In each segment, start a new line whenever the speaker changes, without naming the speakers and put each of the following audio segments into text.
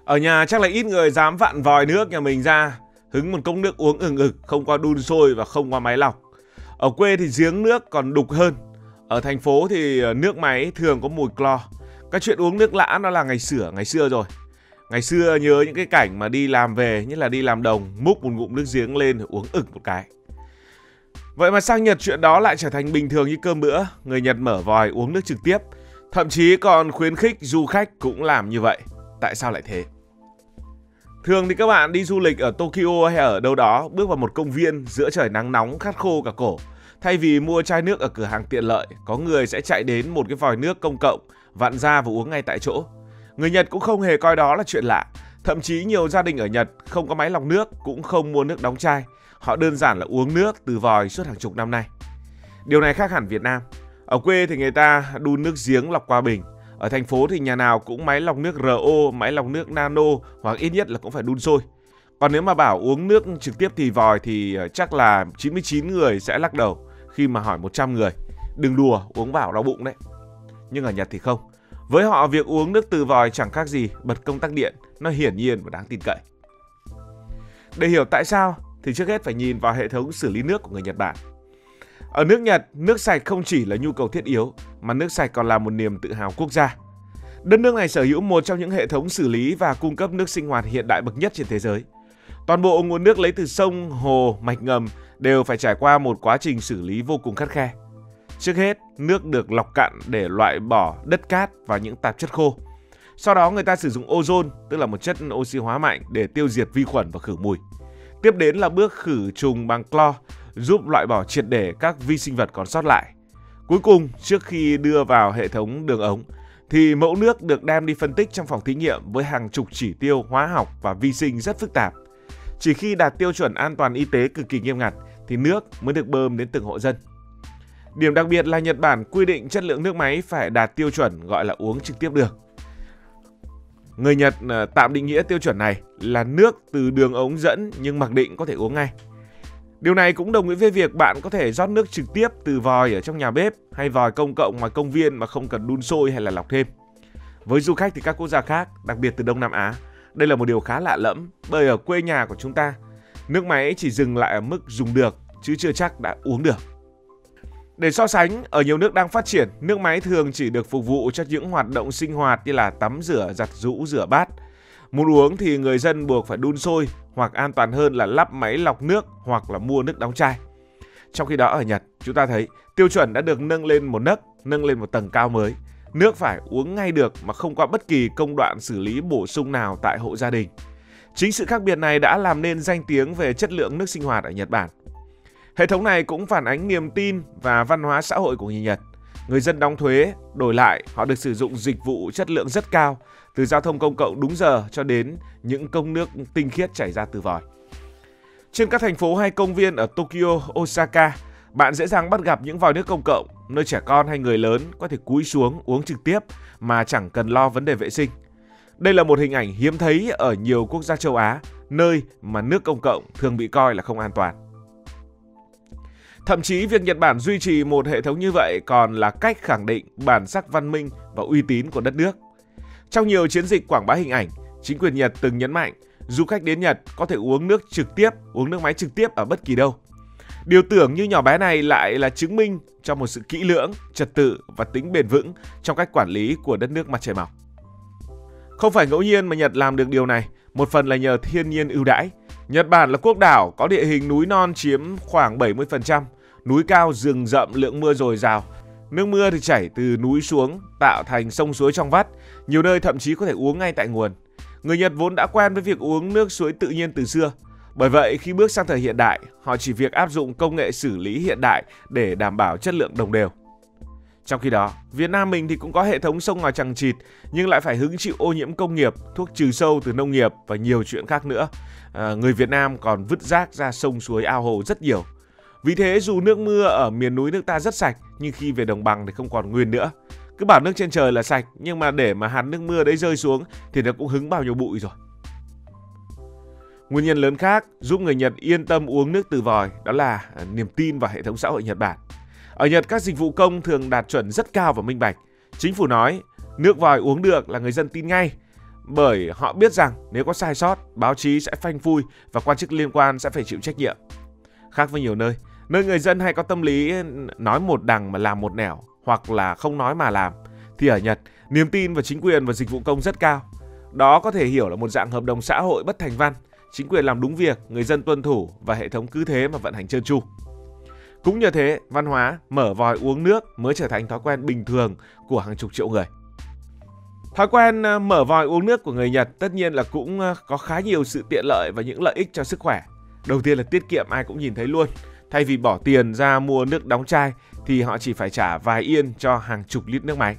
Ở nhà chắc là ít người dám vặn vòi nước nhà mình ra, hứng một cốc nước uống ừng ực, không qua đun sôi và không qua máy lọc. Ở quê thì giếng nước còn đục hơn. Ở thành phố thì nước máy thường có mùi clo. Cái chuyện uống nước lã nó là ngày xưa rồi. Ngày xưa nhớ những cái cảnh mà đi làm về, nhất là đi làm đồng, múc một ngụm nước giếng lên uống ực một cái. Vậy mà sang Nhật chuyện đó lại trở thành bình thường như cơm bữa. Người Nhật mở vòi uống nước trực tiếp, thậm chí còn khuyến khích du khách cũng làm như vậy. Tại sao lại thế? Thường thì các bạn đi du lịch ở Tokyo hay ở đâu đó, bước vào một công viên giữa trời nắng nóng khát khô cả cổ. Thay vì mua chai nước ở cửa hàng tiện lợi, có người sẽ chạy đến một cái vòi nước công cộng, vặn ra và uống ngay tại chỗ. Người Nhật cũng không hề coi đó là chuyện lạ. Thậm chí nhiều gia đình ở Nhật không có máy lọc nước, cũng không mua nước đóng chai. Họ đơn giản là uống nước từ vòi suốt hàng chục năm nay. Điều này khác hẳn Việt Nam. Ở quê thì người ta đun nước giếng lọc qua bình. Ở thành phố thì nhà nào cũng máy lọc nước RO, máy lọc nước nano, hoặc ít nhất là cũng phải đun sôi. Còn nếu mà bảo uống nước trực tiếp thì vòi thì chắc là 99 người sẽ lắc đầu khi mà hỏi 100 người. Đừng đùa, uống vào đau bụng đấy. Nhưng ở Nhật thì không. Với họ, việc uống nước từ vòi chẳng khác gì bật công tắc điện. Nó hiển nhiên và đáng tin cậy. Để hiểu tại sao thì trước hết phải nhìn vào hệ thống xử lý nước của người Nhật Bản. Ở nước Nhật, nước sạch không chỉ là nhu cầu thiết yếu, mà nước sạch còn là một niềm tự hào quốc gia. Đất nước này sở hữu một trong những hệ thống xử lý và cung cấp nước sinh hoạt hiện đại bậc nhất trên thế giới. Toàn bộ nguồn nước lấy từ sông, hồ, mạch ngầm đều phải trải qua một quá trình xử lý vô cùng khắt khe. Trước hết, nước được lọc cặn để loại bỏ đất cát và những tạp chất khô. Sau đó người ta sử dụng ozone, tức là một chất oxy hóa mạnh để tiêu diệt vi khuẩn và khử mùi. Tiếp đến là bước khử trùng bằng clo, giúp loại bỏ triệt để các vi sinh vật còn sót lại. Cuối cùng, trước khi đưa vào hệ thống đường ống, thì mẫu nước được đem đi phân tích trong phòng thí nghiệm với hàng chục chỉ tiêu hóa học và vi sinh rất phức tạp. Chỉ khi đạt tiêu chuẩn an toàn y tế cực kỳ nghiêm ngặt thì nước mới được bơm đến từng hộ dân. Điểm đặc biệt là Nhật Bản quy định chất lượng nước máy phải đạt tiêu chuẩn gọi là uống trực tiếp được. Người Nhật tạm định nghĩa tiêu chuẩn này là nước từ đường ống dẫn nhưng mặc định có thể uống ngay. Điều này cũng đồng nghĩa với việc bạn có thể rót nước trực tiếp từ vòi ở trong nhà bếp hay vòi công cộng ngoài công viên mà không cần đun sôi hay là lọc thêm. Với du khách thì các quốc gia khác, đặc biệt từ Đông Nam Á, đây là một điều khá lạ lẫm, bởi ở quê nhà của chúng ta, nước máy chỉ dừng lại ở mức dùng được chứ chưa chắc đã uống được. Để so sánh, ở nhiều nước đang phát triển, nước máy thường chỉ được phục vụ cho những hoạt động sinh hoạt như là tắm rửa, giặt giũ, rửa bát. Muốn uống thì người dân buộc phải đun sôi, hoặc an toàn hơn là lắp máy lọc nước hoặc là mua nước đóng chai. Trong khi đó ở Nhật, chúng ta thấy tiêu chuẩn đã được nâng lên một nấc, nâng lên một tầng cao mới. Nước phải uống ngay được mà không qua bất kỳ công đoạn xử lý bổ sung nào tại hộ gia đình. Chính sự khác biệt này đã làm nên danh tiếng về chất lượng nước sinh hoạt ở Nhật Bản. Hệ thống này cũng phản ánh niềm tin và văn hóa xã hội của người Nhật. Người dân đóng thuế, đổi lại họ được sử dụng dịch vụ chất lượng rất cao, từ giao thông công cộng đúng giờ cho đến những cốc nước tinh khiết chảy ra từ vòi. Trên các thành phố hay công viên ở Tokyo, Osaka, bạn dễ dàng bắt gặp những vòi nước công cộng, nơi trẻ con hay người lớn có thể cúi xuống uống trực tiếp mà chẳng cần lo vấn đề vệ sinh. Đây là một hình ảnh hiếm thấy ở nhiều quốc gia châu Á, nơi mà nước công cộng thường bị coi là không an toàn. Thậm chí việc Nhật Bản duy trì một hệ thống như vậy còn là cách khẳng định bản sắc văn minh và uy tín của đất nước. Trong nhiều chiến dịch quảng bá hình ảnh, chính quyền Nhật từng nhấn mạnh du khách đến Nhật có thể uống nước trực tiếp, uống nước máy trực tiếp ở bất kỳ đâu. Điều tưởng như nhỏ bé này lại là chứng minh cho một sự kỹ lưỡng, trật tự và tính bền vững trong cách quản lý của đất nước mặt trời mọc. Không phải ngẫu nhiên mà Nhật làm được điều này, một phần là nhờ thiên nhiên ưu đãi. Nhật Bản là quốc đảo có địa hình núi non chiếm khoảng 70%, núi cao rừng rậm lượng mưa dồi dào. Nước mưa thì chảy từ núi xuống tạo thành sông suối trong vắt, nhiều nơi thậm chí có thể uống ngay tại nguồn. Người Nhật vốn đã quen với việc uống nước suối tự nhiên từ xưa. Bởi vậy khi bước sang thời hiện đại, họ chỉ việc áp dụng công nghệ xử lý hiện đại để đảm bảo chất lượng đồng đều. Trong khi đó, Việt Nam mình thì cũng có hệ thống sông ngòi chằng chịt nhưng lại phải hứng chịu ô nhiễm công nghiệp, thuốc trừ sâu từ nông nghiệp và nhiều chuyện khác nữa. Người Việt Nam còn vứt rác ra sông suối ao hồ rất nhiều. Vì thế dù nước mưa ở miền núi nước ta rất sạch nhưng khi về đồng bằng thì không còn nguyên nữa. Cứ bảo nước trên trời là sạch nhưng mà để mà hạt nước mưa đấy rơi xuống thì nó cũng hứng bao nhiêu bụi rồi. Nguyên nhân lớn khác giúp người Nhật yên tâm uống nước từ vòi đó là niềm tin vào hệ thống xã hội Nhật Bản. Ở Nhật các dịch vụ công thường đạt chuẩn rất cao và minh bạch. Chính phủ nói nước vòi uống được là người dân tin ngay. bởi họ biết rằng nếu có sai sót, báo chí sẽ phanh phui và quan chức liên quan sẽ phải chịu trách nhiệm. Khác với nhiều nơi người dân hay có tâm lý nói một đằng mà làm một nẻo, hoặc là không nói mà làm, thì ở Nhật, niềm tin vào chính quyền và dịch vụ công rất cao. Đó có thể hiểu là một dạng hợp đồng xã hội bất thành văn, chính quyền làm đúng việc, người dân tuân thủ và hệ thống cứ thế mà vận hành trơn tru. Cũng như thế, văn hóa mở vòi uống nước mới trở thành thói quen bình thường của hàng chục triệu người. Thói quen mở vòi uống nước của người Nhật tất nhiên là cũng có khá nhiều sự tiện lợi và những lợi ích cho sức khỏe. Đầu tiên là tiết kiệm, ai cũng nhìn thấy luôn. Thay vì bỏ tiền ra mua nước đóng chai thì họ chỉ phải trả vài yên cho hàng chục lít nước máy.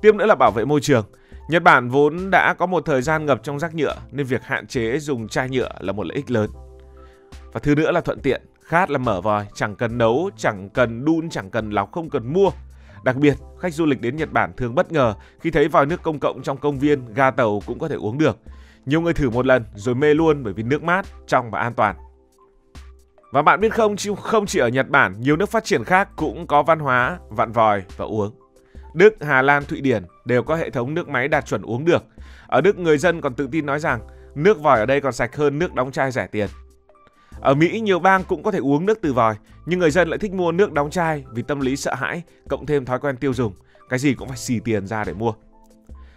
Tiếp nữa là bảo vệ môi trường. Nhật Bản vốn đã có một thời gian ngập trong rác nhựa nên việc hạn chế dùng chai nhựa là một lợi ích lớn. Và thứ nữa là thuận tiện, khát là mở vòi, chẳng cần nấu, chẳng cần đun, chẳng cần lọc, không cần mua. Đặc biệt, khách du lịch đến Nhật Bản thường bất ngờ khi thấy vòi nước công cộng trong công viên, ga tàu cũng có thể uống được. Nhiều người thử một lần rồi mê luôn bởi vì nước mát, trong và an toàn. Và bạn biết không chỉ ở Nhật Bản, nhiều nước phát triển khác cũng có văn hóa vặn vòi và uống. Đức, Hà Lan, Thụy Điển đều có hệ thống nước máy đạt chuẩn uống được. Ở Đức, người dân còn tự tin nói rằng nước vòi ở đây còn sạch hơn nước đóng chai rẻ tiền. Ở Mỹ, nhiều bang cũng có thể uống nước từ vòi, nhưng người dân lại thích mua nước đóng chai vì tâm lý sợ hãi, cộng thêm thói quen tiêu dùng, cái gì cũng phải xì tiền ra để mua.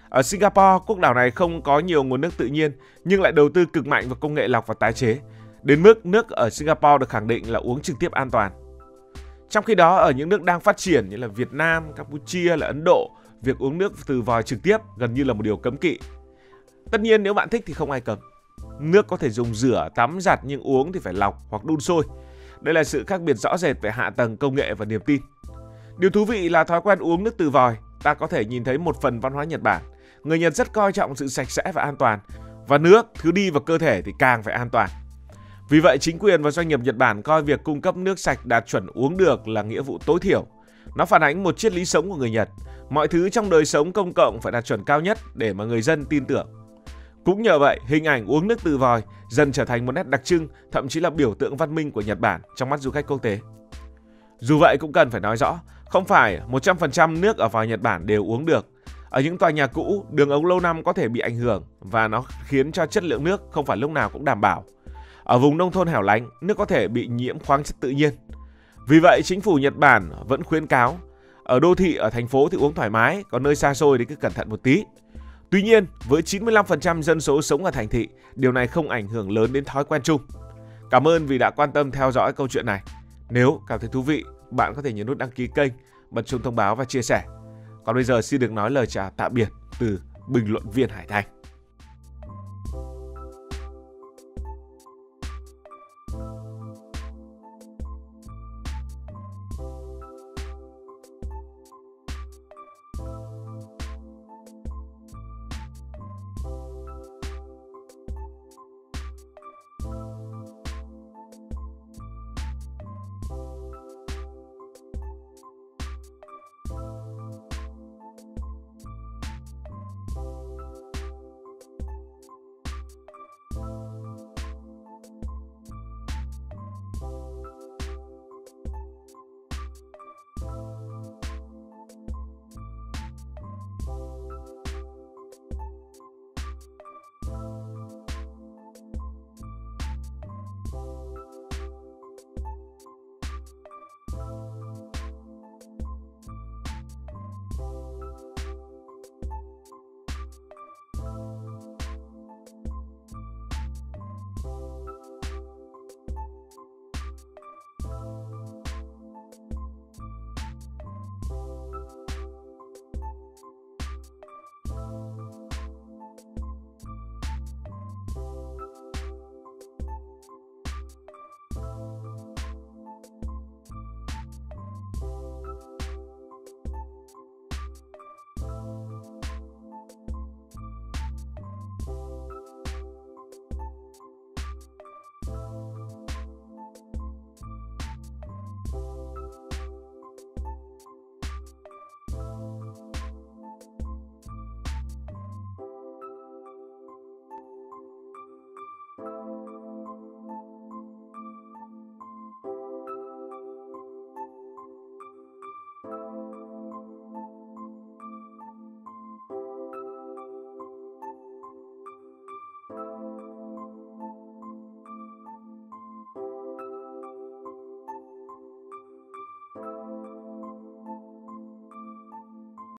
Ở Singapore, quốc đảo này không có nhiều nguồn nước tự nhiên, nhưng lại đầu tư cực mạnh vào công nghệ lọc và tái chế. Đến mức nước ở Singapore được khẳng định là uống trực tiếp an toàn. Trong khi đó, ở những nước đang phát triển như là Việt Nam, Campuchia, là Ấn Độ, việc uống nước từ vòi trực tiếp gần như là một điều cấm kỵ. Tất nhiên nếu bạn thích thì không ai cấm. Nước có thể dùng rửa, tắm, giặt nhưng uống thì phải lọc hoặc đun sôi. Đây là sự khác biệt rõ rệt về hạ tầng, công nghệ và niềm tin. Điều thú vị là thói quen uống nước từ vòi, ta có thể nhìn thấy một phần văn hóa Nhật Bản. Người Nhật rất coi trọng sự sạch sẽ và an toàn, và nước, thứ đi vào cơ thể thì càng phải an toàn. Vì vậy, chính quyền và doanh nghiệp Nhật Bản coi việc cung cấp nước sạch đạt chuẩn uống được là nghĩa vụ tối thiểu. Nó phản ánh một triết lý sống của người Nhật. Mọi thứ trong đời sống công cộng phải đạt chuẩn cao nhất để mà người dân tin tưởng. Cũng nhờ vậy, hình ảnh uống nước từ vòi dần trở thành một nét đặc trưng, thậm chí là biểu tượng văn minh của Nhật Bản trong mắt du khách quốc tế. Dù vậy cũng cần phải nói rõ, không phải 100% nước ở vòi Nhật Bản đều uống được. Ở những tòa nhà cũ, đường ống lâu năm có thể bị ảnh hưởng và nó khiến cho chất lượng nước không phải lúc nào cũng đảm bảo. Ở vùng nông thôn hẻo lánh, nước có thể bị nhiễm khoáng chất tự nhiên. Vì vậy, chính phủ Nhật Bản vẫn khuyến cáo ở đô thị, ở thành phố thì uống thoải mái, còn nơi xa xôi thì cứ cẩn thận một tí. Tuy nhiên, với 95% dân số sống ở thành thị, điều này không ảnh hưởng lớn đến thói quen chung. Cảm ơn vì đã quan tâm theo dõi câu chuyện này. Nếu cảm thấy thú vị, bạn có thể nhấn nút đăng ký kênh, bật chuông thông báo và chia sẻ. Còn bây giờ xin được nói lời chào tạm biệt từ bình luận viên Hải Thành.